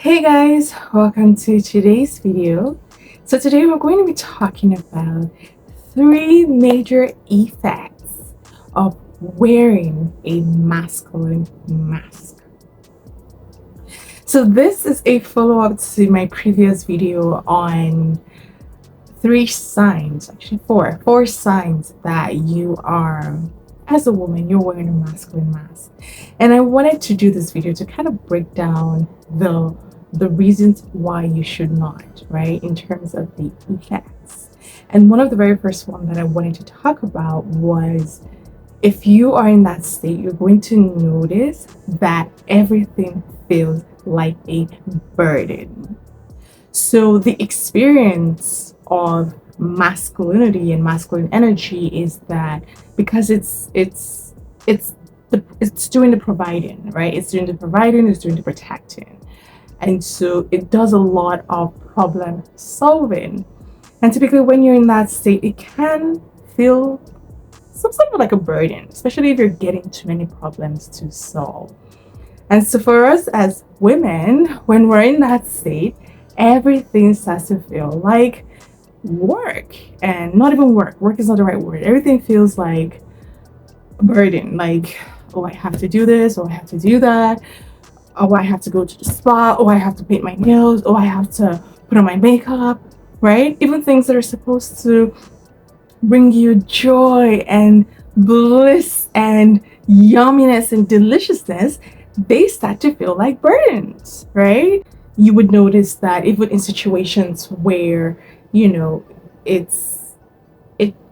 Hey guys, welcome to today's video. So today we're going to be talking about three major effects of wearing a masculine mask. So this is a follow-up to my previous video on three signs, actually four signs that you are, as a woman, you're wearing a masculine mask. And I wanted to do this video to kind of break down the reasons why you should not, right, in terms of the effects. And one of the very first one that I wanted to talk about was, if you are in that state, you're going to notice that everything feels like a burden. So the experience of masculinity and masculine energy is that because it's doing the providing, right? It's doing the providing, it's doing the protecting. And so it does a lot of problem solving. And typically when you're in that state, it can feel something like a burden, especially if you're getting too many problems to solve. And so for us as women, when we're in that state, everything starts to feel like work, and not even work. Work is not the right word. Everything feels like a burden, like, oh, I have to do this, or I have to do that. Oh, I have to go to the spa. Oh, I have to paint my nails. Oh, I have to put on my makeup, right? Even things that are supposed to bring you joy and bliss and yumminess and deliciousness, they start to feel like burdens, right? You would notice that even in situations where,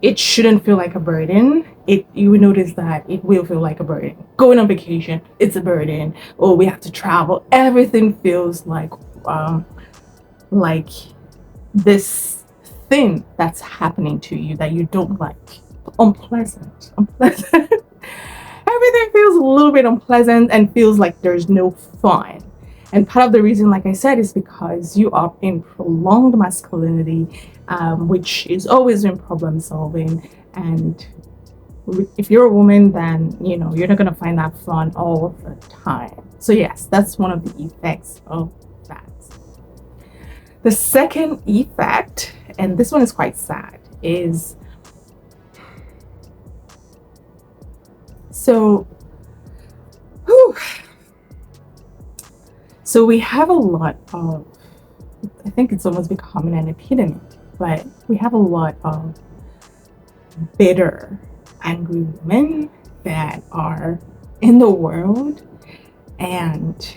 it shouldn't feel like a burden, you would notice that it will feel like a burden. Going on vacation, it's a burden. Oh, we have to travel. Everything feels like this thing that's happening to you that you don't like. Unpleasant. Everything feels a little bit unpleasant and feels like there's no fun. And part of the reason, like I said, is because you are in prolonged masculinity, which is always in problem solving. And if you're a woman, then, you're not going to find that fun all the time. So yes, that's one of the effects of that. The second effect, and this one is quite sad, is so we have a lot of, I think it's almost becoming an epidemic, but we have a lot of bitter, angry women that are in the world and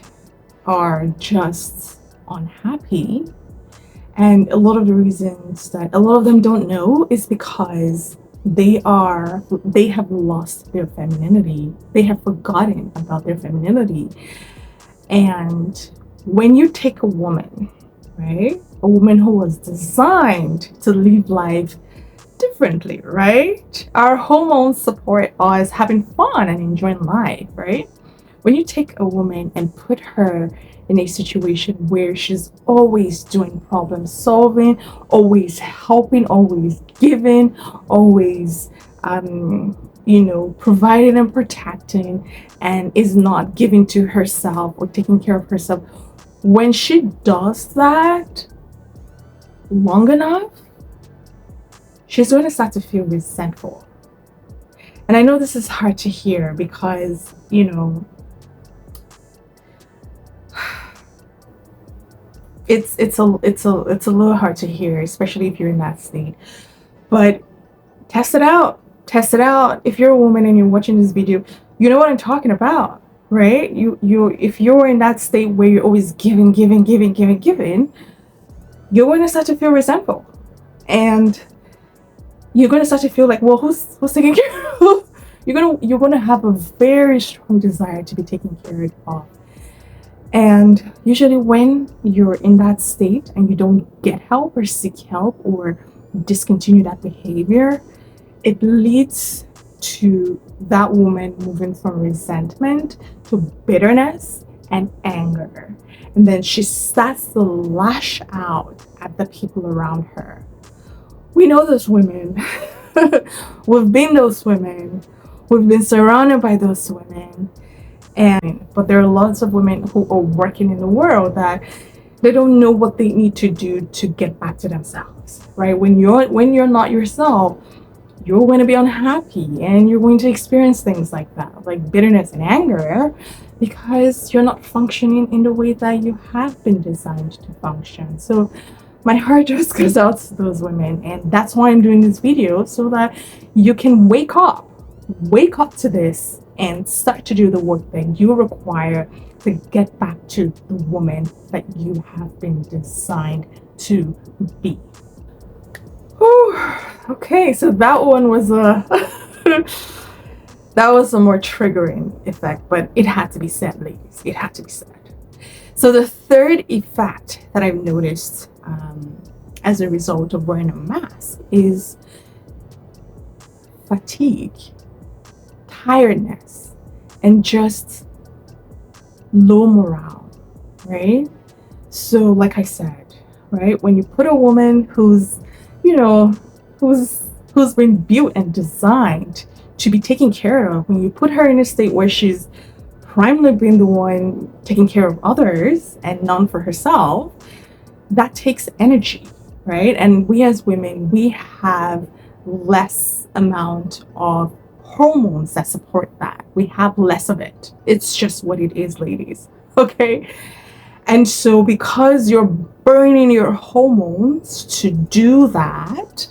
are just unhappy. And a lot of the reasons that a lot of them don't know is because they have lost their femininity. They have forgotten about their femininity. And when you take a woman, right, a woman who was designed to live life differently, right? Our hormones support us having fun and enjoying life, right? When you take a woman and put her in a situation where she's always doing problem solving, always helping, always giving, always providing and protecting, and is not giving to herself or taking care of herself, when she does that long enough, she's going to start to feel resentful. And I know this is hard to hear because, it's a little hard to hear, especially if you're in that state. But test it out. Test it out. If you're a woman and you're watching this video, you know what I'm talking about, right? If you're in that state where you're always giving, you're going to start to feel resentful, and you're going to start to feel like, well, who's taking care of? You're gonna have a very strong desire to be taken care of. And usually when you're in that state and you don't get help or seek help or discontinue that behavior, it leads to that woman moving from resentment to bitterness and anger. And then she starts to lash out at the people around her. We know those women. We've been those women. We've been surrounded by those women. But there are lots of women who are working in the world that they don't know what they need to do to get back to themselves, right? When you're not yourself, you're going to be unhappy and you're going to experience things like that, like bitterness and anger, because you're not functioning in the way that you have been designed to function. So my heart just goes out to those women, and that's why I'm doing this video, so that you can wake up to this and start to do the work that you require to get back to the woman that you have been designed to be. Whew. Okay, so that one was a that was a more triggering effect, but it had to be said, ladies. It had to be said. So the third effect that I've noticed as a result of wearing a mask is fatigue, tiredness, and just low morale, right? So like I said, right, when you put a woman who's been built and designed to be taken care of, when you put her in a state where she's primarily been the one taking care of others and none for herself, that takes energy, right? And we as women, we have less amount of hormones that support that. We have less of it. It's just what it is, ladies. Okay? And so because you're burning your hormones to do that,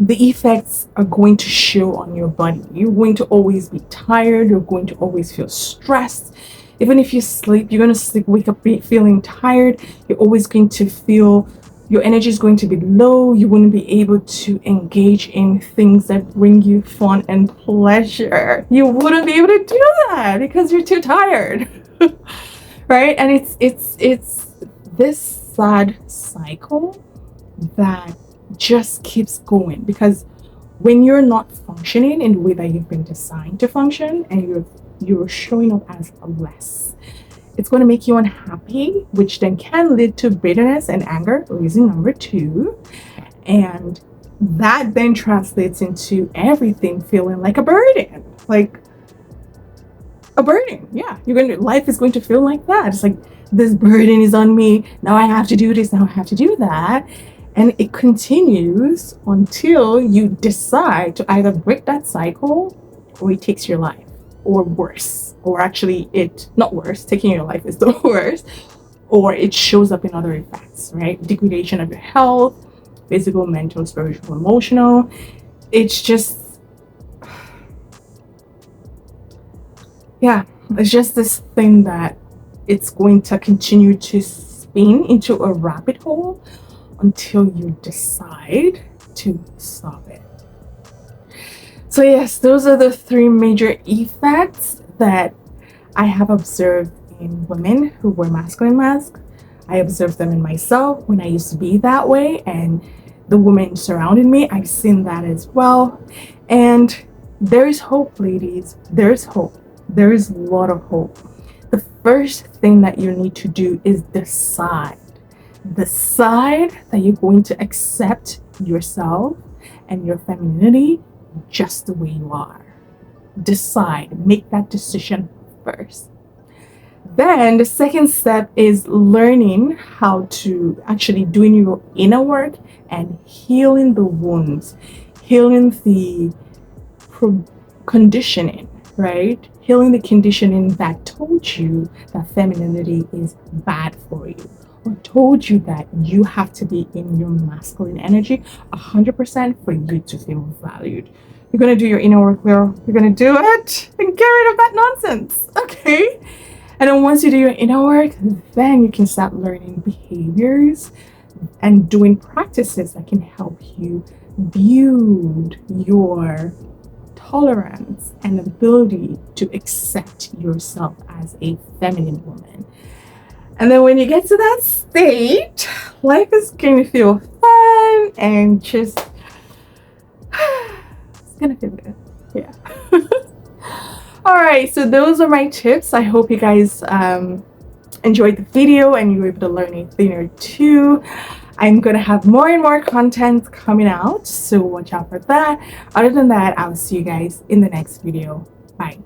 the effects are going to show on your body. You're going to always be tired. You're going to always feel stressed. Even if you sleep, you're going to sleep, wake up feeling tired. You're always going to feel your energy is going to be low. You wouldn't be able to engage in things that bring you fun and pleasure. You wouldn't be able to do that because you're too tired. Right? And it's this sad cycle that just keeps going, because when you're not functioning in the way that you've been designed to function, and you're showing up as less, it's going to make you unhappy, which then can lead to bitterness and anger, reason number 2. And that then translates into everything feeling like a burden. Like a burden. Yeah, life is going to feel like that. It's like, this burden is on me. Now I have to do this. Now I have to do that. And it continues until you decide to either break that cycle, or it takes your life, or worse, or actually not worse, taking your life is the worst, or it shows up in other effects, right? Degradation of your health, physical, mental, spiritual, emotional. It's just, yeah, it's just this thing that it's going to continue to spin into a rabbit hole until you decide to stop it. So yes, those are the 3 major effects that I have observed in women who wear masculine masks. I observed them in myself when I used to be that way, and the women surrounding me, I've seen that as well. And there is hope, ladies. There is hope. There is a lot of hope. The first thing that you need to do is decide that you're going to accept yourself and your femininity just the way you are. Decide, make that decision first. Then the second step is learning how to actually doing your inner work and healing the wounds, healing the conditioning, right? Healing the conditioning that told you that femininity is bad for you, or told you that you have to be in your masculine energy 100% for you to feel valued. You're going to do your inner work, girl. You're going to do it and get rid of that nonsense, okay? And then once you do your inner work, then you can start learning behaviors and doing practices that can help you build your tolerance and ability to accept yourself as a feminine woman. And then when you get to that state, life is going to feel fun and just, it's going to feel good. Yeah. All right, so those are my tips. I hope you guys enjoyed the video and you were able to learn a thing or two. I'm going to have more and more content coming out, so watch out for that. Other than that, I'll see you guys in the next video. Bye.